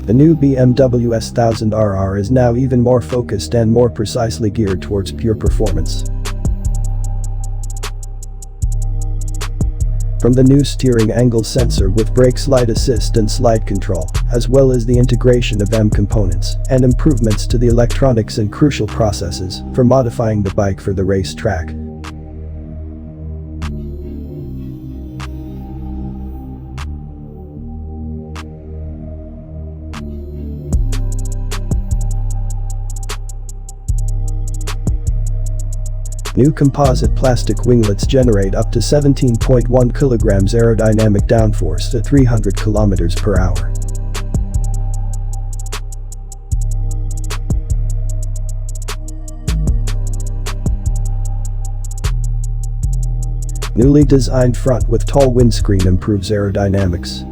The new BMW S1000RR is now even more focused and more precisely geared towards pure performance. From the new steering angle sensor with brake slide assist and slide control, as well as the integration of M components and improvements to the electronics and crucial processes for modifying the bike for the race track. New composite plastic winglets generate up to 17.1 kilograms aerodynamic downforce at 300 kilometers per hour. Newly designed front with tall windscreen improves aerodynamics.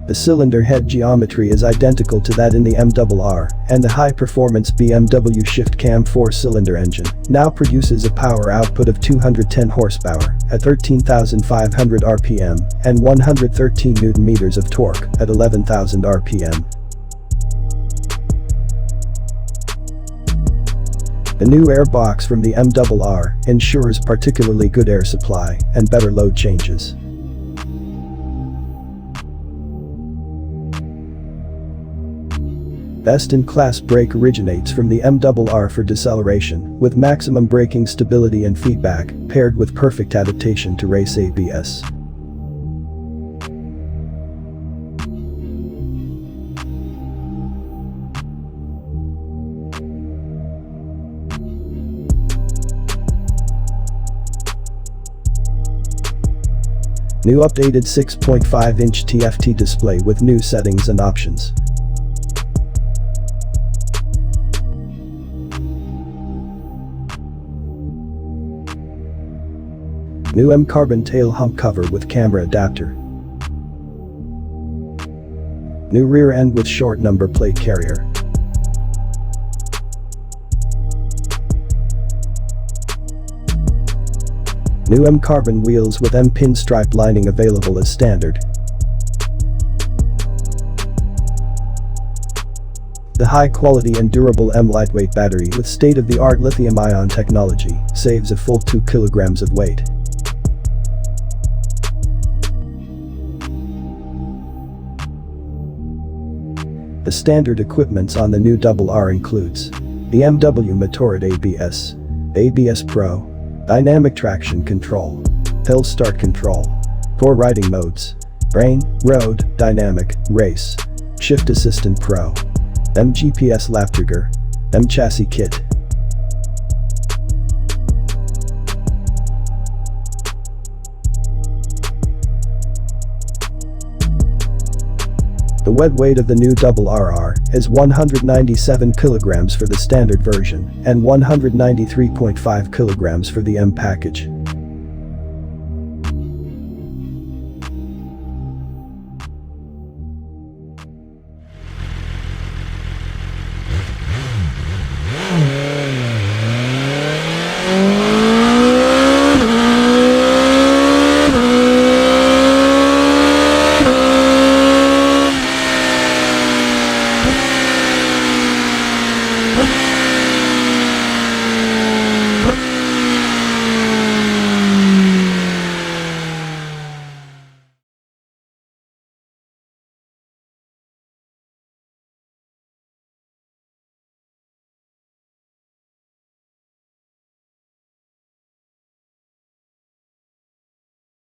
The cylinder head geometry is identical to that in the MRR, and the high-performance BMW ShiftCam 4-cylinder engine now produces a power output of 210 horsepower at 13,500 RPM and 113 Nm of torque at 11,000 RPM. The new airbox from the MRR ensures particularly good air supply and better load changes. Best-in-class brake originates from the MRR for deceleration, with maximum braking stability and feedback, paired with perfect adaptation to race ABS. New updated 6.5-inch TFT display with new settings and options. New M-carbon tail hump cover with camera adapter. New rear end with short number plate carrier. New M-carbon wheels with M pinstripe lining available as standard. The high-quality and durable M lightweight battery with state-of-the-art lithium-ion technology saves a full 2 kilograms of weight. The standard equipments on the new RR includes the MW Motorrad ABS, ABS Pro, Dynamic Traction Control, Hill Start Control, 4 riding modes, Rain, Road, Dynamic, Race, Shift Assistant Pro, M GPS Lap Trigger, M Chassis Kit. The wet weight of the new RR is 197 kilograms for the standard version and 193.5 kilograms for the M package.